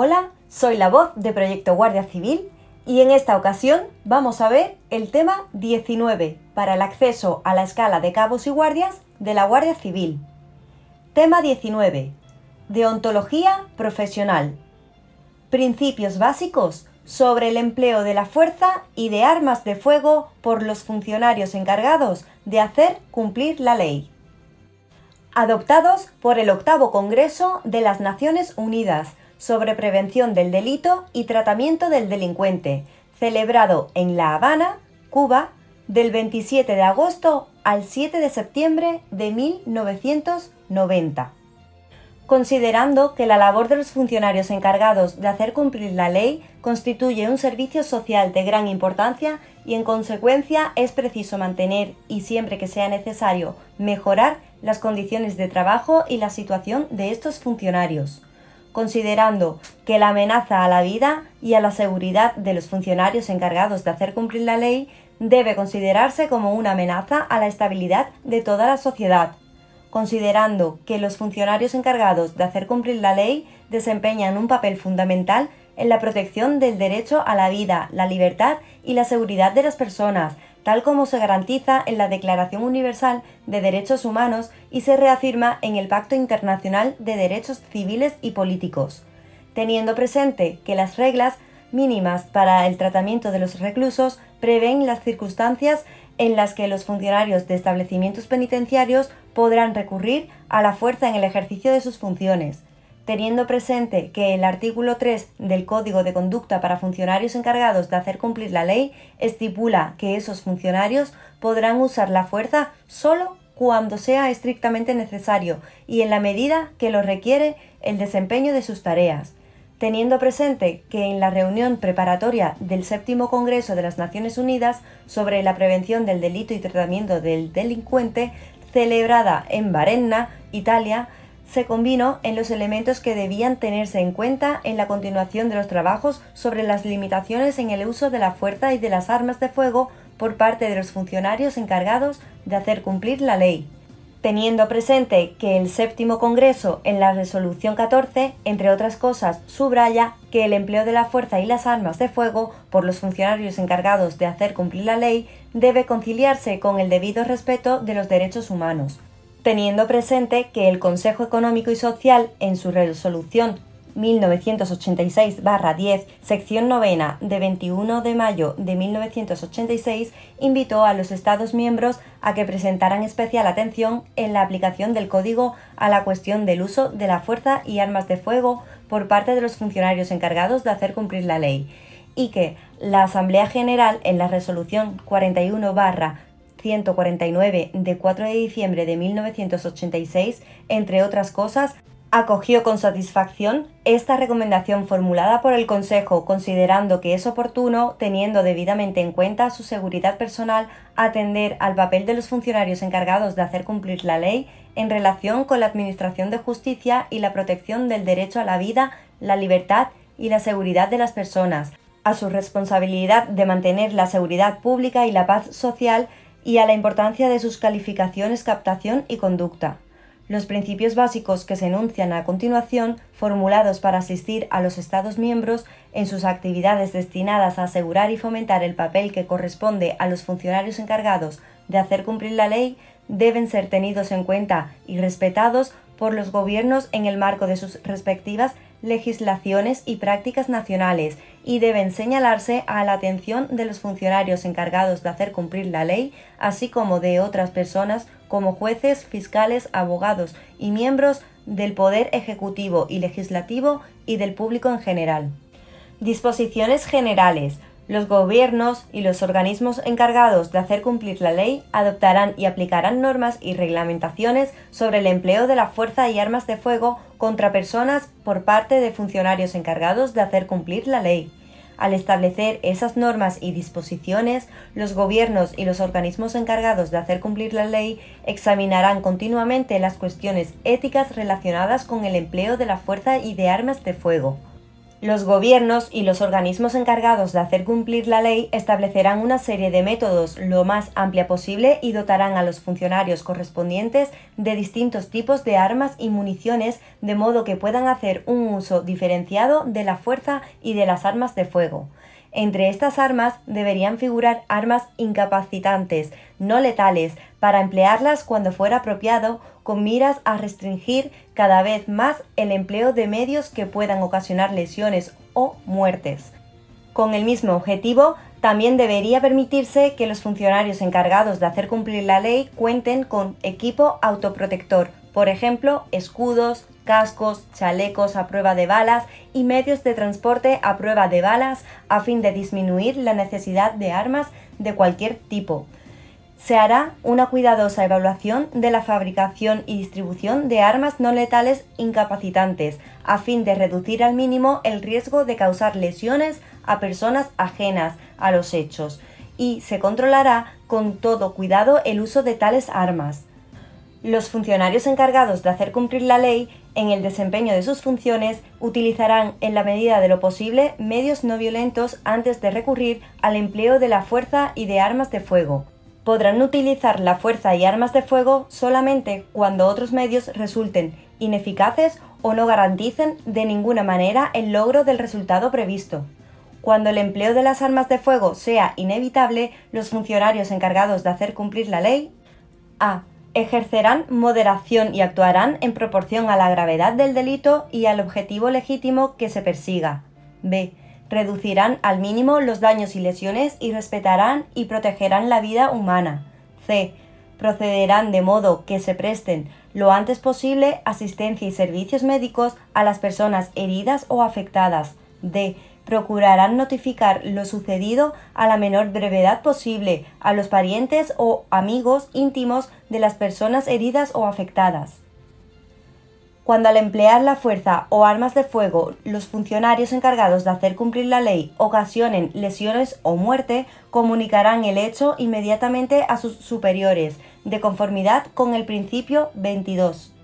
Hola, soy la voz de Proyecto Guardia Civil y en esta ocasión vamos a ver el tema 19 para el acceso a la escala de cabos y guardias de la Guardia Civil. Tema 19. Deontología profesional. Principios básicos sobre el empleo de la fuerza y de armas de fuego por los funcionarios encargados de hacer cumplir la ley. Adoptados por el 8º Congreso de las Naciones Unidas sobre prevención del delito y tratamiento del delincuente, celebrado en La Habana, Cuba, del 27 de agosto al 7 de septiembre de 1990. Considerando que la labor de los funcionarios encargados de hacer cumplir la ley constituye un servicio social de gran importancia y en consecuencia es preciso mantener y siempre que sea necesario mejorar las condiciones de trabajo y la situación de estos funcionarios. Considerando que la amenaza a la vida y a la seguridad de los funcionarios encargados de hacer cumplir la ley debe considerarse como una amenaza a la estabilidad de toda la sociedad. Considerando que los funcionarios encargados de hacer cumplir la ley desempeñan un papel fundamental en la protección del derecho a la vida, la libertad y la seguridad de las personas, tal como se garantiza en la Declaración Universal de Derechos Humanos y se reafirma en el Pacto Internacional de Derechos Civiles y Políticos, teniendo presente que las reglas mínimas para el tratamiento de los reclusos prevén las circunstancias en las que los funcionarios de establecimientos penitenciarios podrán recurrir a la fuerza en el ejercicio de sus funciones, teniendo presente que el artículo 3 del Código de Conducta para funcionarios encargados de hacer cumplir la ley estipula que esos funcionarios podrán usar la fuerza solo cuando sea estrictamente necesario y en la medida que lo requiere el desempeño de sus tareas, teniendo presente que en la reunión preparatoria del 7º Congreso de las Naciones Unidas sobre la prevención del delito y tratamiento del delincuente, celebrada en Varenna, Italia, se convino en los elementos que debían tenerse en cuenta en la continuación de los trabajos sobre las limitaciones en el uso de la fuerza y de las armas de fuego por parte de los funcionarios encargados de hacer cumplir la ley, teniendo presente que el 7º Congreso en la Resolución 14, entre otras cosas, subraya que el empleo de la fuerza y las armas de fuego por los funcionarios encargados de hacer cumplir la ley debe conciliarse con el debido respeto de los derechos humanos, teniendo presente que el Consejo Económico y Social, en su resolución 1986-10, sección 9 de 21 de mayo de 1986, invitó a los Estados miembros a que presentaran especial atención en la aplicación del Código a la cuestión del uso de la fuerza y armas de fuego por parte de los funcionarios encargados de hacer cumplir la ley, y que la Asamblea General, en la resolución 41-149 de 4 de diciembre de 1986, entre otras cosas, acogió con satisfacción esta recomendación formulada por el Consejo, considerando que es oportuno, teniendo debidamente en cuenta su seguridad personal, atender al papel de los funcionarios encargados de hacer cumplir la ley en relación con la administración de justicia y la protección del derecho a la vida, la libertad y la seguridad de las personas, a su responsabilidad de mantener la seguridad pública y la paz social y a la importancia de sus calificaciones, captación y conducta. Los principios básicos que se enuncian a continuación, formulados para asistir a los Estados miembros en sus actividades destinadas a asegurar y fomentar el papel que corresponde a los funcionarios encargados de hacer cumplir la ley, deben ser tenidos en cuenta y respetados por los gobiernos en el marco de sus respectivas legislaciones y prácticas nacionales y deben señalarse a la atención de los funcionarios encargados de hacer cumplir la ley, así como de otras personas como jueces, fiscales, abogados y miembros del Poder Ejecutivo y Legislativo y del público en general. Disposiciones generales. Los gobiernos y los organismos encargados de hacer cumplir la ley adoptarán y aplicarán normas y reglamentaciones sobre el empleo de la fuerza y armas de fuego contra personas por parte de funcionarios encargados de hacer cumplir la ley. Al establecer esas normas y disposiciones, los gobiernos y los organismos encargados de hacer cumplir la ley examinarán continuamente las cuestiones éticas relacionadas con el empleo de la fuerza y de armas de fuego. Los gobiernos y los organismos encargados de hacer cumplir la ley establecerán una serie de métodos lo más amplia posible y dotarán a los funcionarios correspondientes de distintos tipos de armas y municiones de modo que puedan hacer un uso diferenciado de la fuerza y de las armas de fuego. Entre estas armas deberían figurar armas incapacitantes, no letales, para emplearlas cuando fuera apropiado, con miras a restringir cada vez más el empleo de medios que puedan ocasionar lesiones o muertes. Con el mismo objetivo, también debería permitirse que los funcionarios encargados de hacer cumplir la ley cuenten con equipo autoprotector, por ejemplo, escudos, cascos, chalecos a prueba de balas y medios de transporte a prueba de balas a fin de disminuir la necesidad de armas de cualquier tipo. Se hará una cuidadosa evaluación de la fabricación y distribución de armas no letales incapacitantes, a fin de reducir al mínimo el riesgo de causar lesiones a personas ajenas a los hechos, y se controlará con todo cuidado el uso de tales armas. Los funcionarios encargados de hacer cumplir la ley, en el desempeño de sus funciones, utilizarán en la medida de lo posible medios no violentos antes de recurrir al empleo de la fuerza y de armas de fuego. Podrán utilizar la fuerza y armas de fuego solamente cuando otros medios resulten ineficaces o no garanticen de ninguna manera el logro del resultado previsto. Cuando el empleo de las armas de fuego sea inevitable, los funcionarios encargados de hacer cumplir la ley a. Ejercerán moderación y actuarán en proporción a la gravedad del delito y al objetivo legítimo que se persiga. B. Reducirán al mínimo los daños y lesiones y respetarán y protegerán la vida humana. C. Procederán de modo que se presten lo antes posible asistencia y servicios médicos a las personas heridas o afectadas. D. Procurarán notificar lo sucedido a la menor brevedad posible a los parientes o amigos íntimos de las personas heridas o afectadas. Cuando al emplear la fuerza o armas de fuego, los funcionarios encargados de hacer cumplir la ley ocasionen lesiones o muerte, comunicarán el hecho inmediatamente a sus superiores, de conformidad con el principio 22.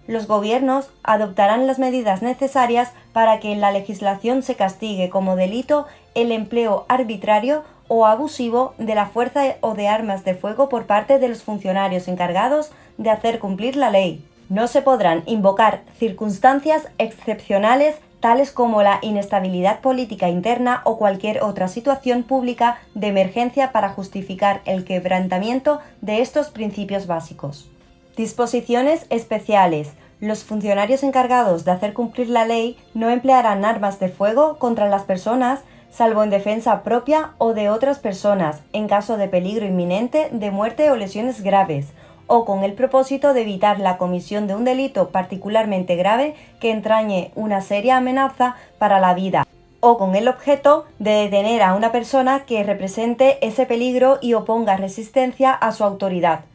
Los gobiernos adoptarán las medidas necesarias para que en la legislación se castigue como delito el empleo arbitrario o abusivo de la fuerza o de armas de fuego por parte de los funcionarios encargados de hacer cumplir la ley. No se podrán invocar circunstancias excepcionales tales como la inestabilidad política interna o cualquier otra situación pública de emergencia para justificar el quebrantamiento de estos principios básicos. Disposiciones especiales. Los funcionarios encargados de hacer cumplir la ley no emplearán armas de fuego contra las personas, salvo en defensa propia o de otras personas, en caso de peligro inminente de muerte o lesiones graves, o con el propósito de evitar la comisión de un delito particularmente grave que entrañe una seria amenaza para la vida, o con el objeto de detener a una persona que represente ese peligro y oponga resistencia a su autoridad,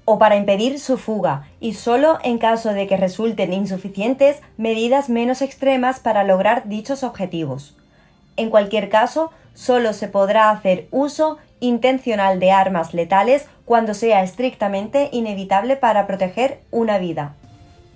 o para impedir su fuga, y solo en caso de que resulten insuficientes medidas menos extremas para lograr dichos objetivos. En cualquier caso, solo se podrá hacer uso intencional de armas letales cuando sea estrictamente inevitable para proteger una vida.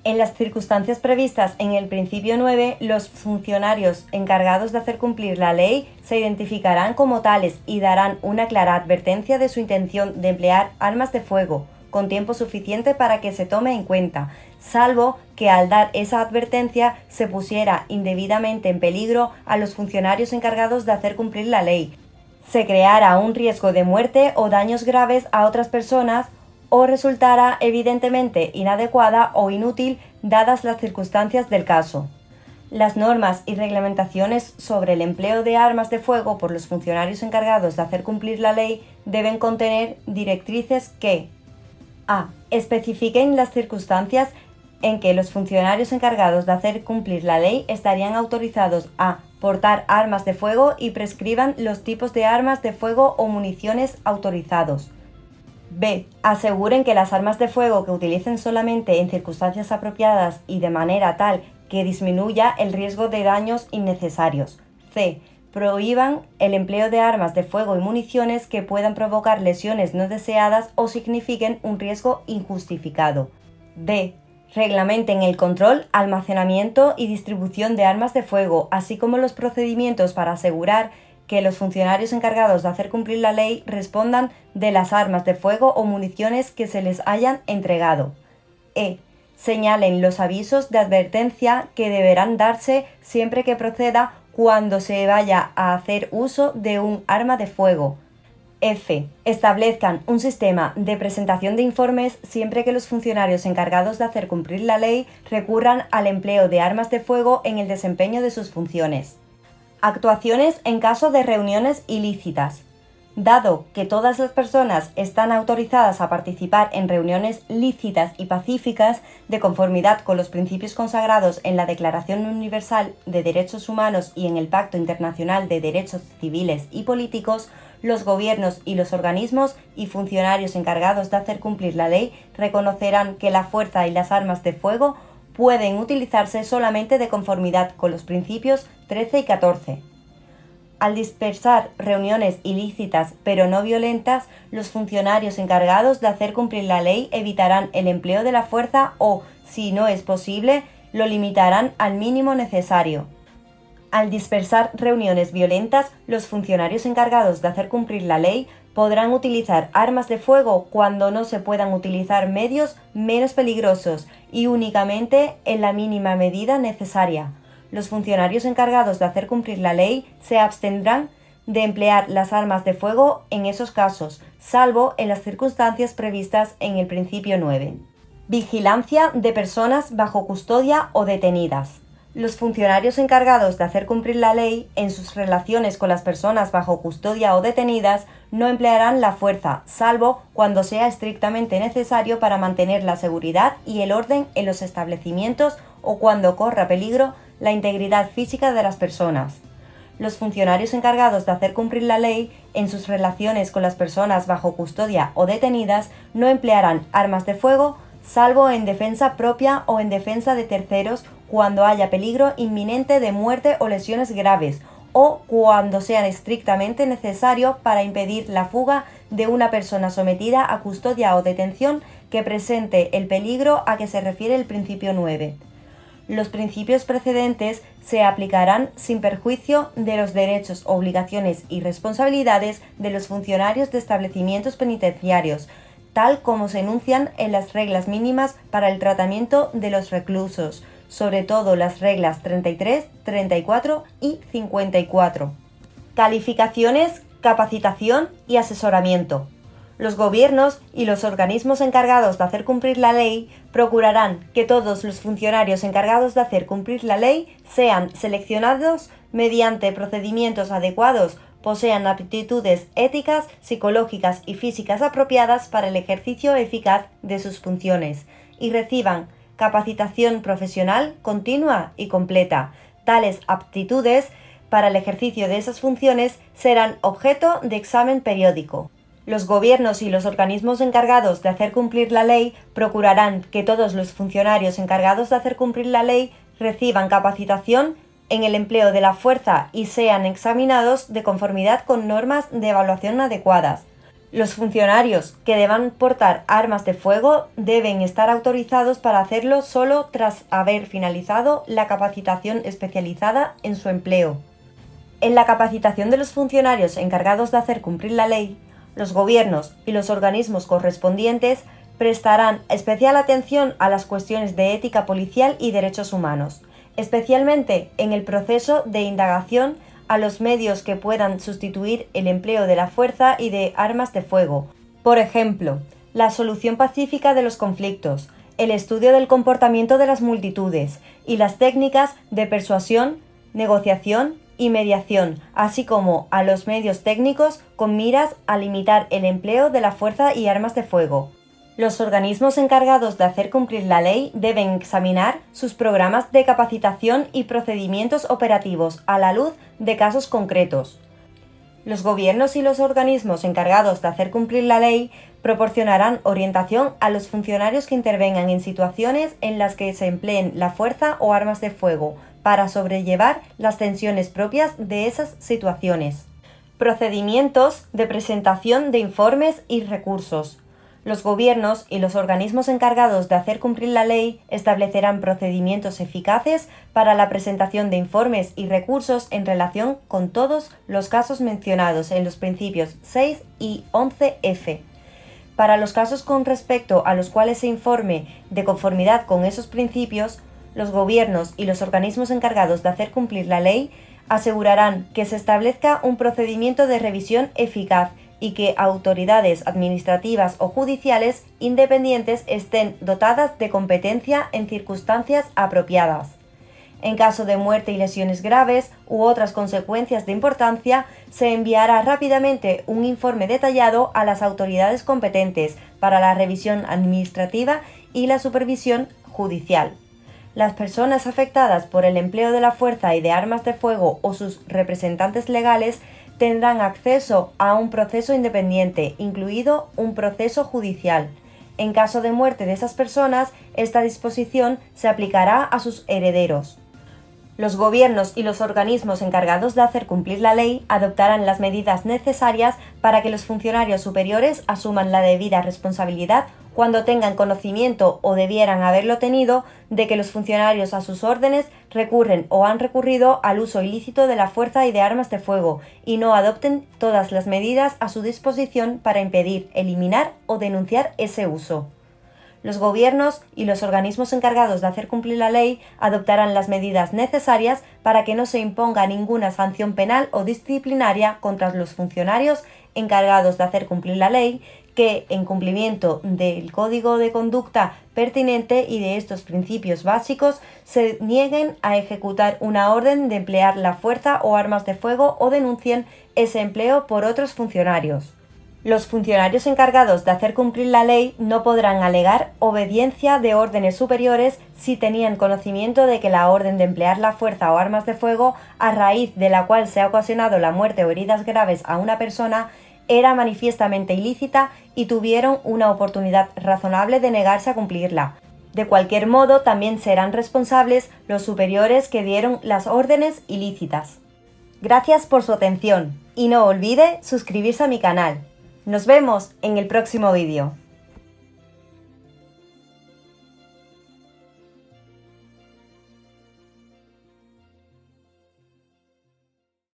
En las circunstancias previstas en el principio 9, los funcionarios encargados de hacer cumplir la ley se identificarán como tales y darán una clara advertencia de su intención de emplear armas de fuego, con tiempo suficiente para que se tome en cuenta, salvo que al dar esa advertencia se pusiera indebidamente en peligro a los funcionarios encargados de hacer cumplir la ley, se creara un riesgo de muerte o daños graves a otras personas o resultara evidentemente inadecuada o inútil dadas las circunstancias del caso. Las normas y reglamentaciones sobre el empleo de armas de fuego por los funcionarios encargados de hacer cumplir la ley deben contener directrices que a. Especifiquen las circunstancias en que los funcionarios encargados de hacer cumplir la ley estarían autorizados a portar armas de fuego y prescriban los tipos de armas de fuego o municiones autorizados. B. Aseguren que las armas de fuego que utilicen solamente en circunstancias apropiadas y de manera tal que disminuya el riesgo de daños innecesarios. C. Prohíban el empleo de armas de fuego y municiones que puedan provocar lesiones no deseadas o signifiquen un riesgo injustificado. D. Reglamenten el control, almacenamiento y distribución de armas de fuego, así como los procedimientos para asegurar que los funcionarios encargados de hacer cumplir la ley respondan de las armas de fuego o municiones que se les hayan entregado. Señalen los avisos de advertencia que deberán darse siempre que proceda cuando se vaya a hacer uso de un arma de fuego. Establezcan un sistema de presentación de informes siempre que los funcionarios encargados de hacer cumplir la ley recurran al empleo de armas de fuego en el desempeño de sus funciones. Actuaciones en caso de reuniones ilícitas. Dado que todas las personas están autorizadas a participar en reuniones lícitas y pacíficas, de conformidad con los principios consagrados en la Declaración Universal de Derechos Humanos y en el Pacto Internacional de Derechos Civiles y Políticos, los gobiernos y los organismos y funcionarios encargados de hacer cumplir la ley reconocerán que la fuerza y las armas de fuego pueden utilizarse solamente de conformidad con los principios 13 y 14. Al dispersar reuniones ilícitas pero no violentas, los funcionarios encargados de hacer cumplir la ley evitarán el empleo de la fuerza o, si no es posible, lo limitarán al mínimo necesario. Al dispersar reuniones violentas, los funcionarios encargados de hacer cumplir la ley podrán utilizar armas de fuego cuando no se puedan utilizar medios menos peligrosos y únicamente en la mínima medida necesaria. Los funcionarios encargados de hacer cumplir la ley se abstendrán de emplear las armas de fuego en esos casos, salvo en las circunstancias previstas en el principio 9. Vigilancia de personas bajo custodia o detenidas. Los funcionarios encargados de hacer cumplir la ley en sus relaciones con las personas bajo custodia o detenidas no emplearán la fuerza, salvo cuando sea estrictamente necesario para mantener la seguridad y el orden en los establecimientos o cuando corra peligro la integridad física de las personas. Los funcionarios encargados de hacer cumplir la ley en sus relaciones con las personas bajo custodia o detenidas no emplearán armas de fuego, salvo en defensa propia o en defensa de terceros cuando haya peligro inminente de muerte o lesiones graves, o cuando sea estrictamente necesario para impedir la fuga de una persona sometida a custodia o detención que presente el peligro a que se refiere el principio 9. Los principios precedentes se aplicarán sin perjuicio de los derechos, obligaciones y responsabilidades de los funcionarios de establecimientos penitenciarios, tal como se enuncian en las reglas mínimas para el tratamiento de los reclusos, sobre todo las reglas 33, 34 y 54. Calificaciones, capacitación y asesoramiento. Los gobiernos y los organismos encargados de hacer cumplir la ley procurarán que todos los funcionarios encargados de hacer cumplir la ley sean seleccionados mediante procedimientos adecuados, posean aptitudes éticas, psicológicas y físicas apropiadas para el ejercicio eficaz de sus funciones y reciban capacitación profesional continua y completa. Tales aptitudes para el ejercicio de esas funciones serán objeto de examen periódico. Los gobiernos y los organismos encargados de hacer cumplir la ley procurarán que todos los funcionarios encargados de hacer cumplir la ley reciban capacitación en el empleo de la fuerza y sean examinados de conformidad con normas de evaluación adecuadas. Los funcionarios que deban portar armas de fuego deben estar autorizados para hacerlo solo tras haber finalizado la capacitación especializada en su empleo. En la capacitación de los funcionarios encargados de hacer cumplir la ley, los gobiernos y los organismos correspondientes prestarán especial atención a las cuestiones de ética policial y derechos humanos, especialmente en el proceso de indagación a los medios que puedan sustituir el empleo de la fuerza y de armas de fuego. Por ejemplo, la solución pacífica de los conflictos, el estudio del comportamiento de las multitudes y las técnicas de persuasión, negociación y mediación, así como a los medios técnicos con miras a limitar el empleo de la fuerza y armas de fuego. Los organismos encargados de hacer cumplir la ley deben examinar sus programas de capacitación y procedimientos operativos a la luz de casos concretos. Los gobiernos y los organismos encargados de hacer cumplir la ley proporcionarán orientación a los funcionarios que intervengan en situaciones en las que se empleen la fuerza o armas de fuego para sobrellevar las tensiones propias de esas situaciones. Procedimientos de presentación de informes y recursos. Los gobiernos y los organismos encargados de hacer cumplir la ley establecerán procedimientos eficaces para la presentación de informes y recursos en relación con todos los casos mencionados en los principios 6 y 11F. Para los casos con respecto a los cuales se informe de conformidad con esos principios, los gobiernos y los organismos encargados de hacer cumplir la ley asegurarán que se establezca un procedimiento de revisión eficaz y que autoridades administrativas o judiciales independientes estén dotadas de competencia en circunstancias apropiadas. En caso de muerte y lesiones graves u otras consecuencias de importancia, se enviará rápidamente un informe detallado a las autoridades competentes para la revisión administrativa y la supervisión judicial. Las personas afectadas por el empleo de la fuerza y de armas de fuego o sus representantes legales tendrán acceso a un proceso independiente, incluido un proceso judicial. En caso de muerte de esas personas, esta disposición se aplicará a sus herederos. Los gobiernos y los organismos encargados de hacer cumplir la ley adoptarán las medidas necesarias para que los funcionarios superiores asuman la debida responsabilidad cuando tengan conocimiento o debieran haberlo tenido de que los funcionarios a sus órdenes recurren o han recurrido al uso ilícito de la fuerza y de armas de fuego y no adopten todas las medidas a su disposición para impedir, eliminar o denunciar ese uso. Los gobiernos y los organismos encargados de hacer cumplir la ley adoptarán las medidas necesarias para que no se imponga ninguna sanción penal o disciplinaria contra los funcionarios encargados de hacer cumplir la ley que, en cumplimiento del código de conducta pertinente y de estos principios básicos, se nieguen a ejecutar una orden de emplear la fuerza o armas de fuego o denuncien ese empleo por otros funcionarios. Los funcionarios encargados de hacer cumplir la ley no podrán alegar obediencia de órdenes superiores si tenían conocimiento de que la orden de emplear la fuerza o armas de fuego, a raíz de la cual se ha ocasionado la muerte o heridas graves a una persona, era manifiestamente ilícita y tuvieron una oportunidad razonable de negarse a cumplirla. De cualquier modo, también serán responsables los superiores que dieron las órdenes ilícitas. Gracias por su atención y no olvide suscribirse a mi canal. Nos vemos en el próximo vídeo.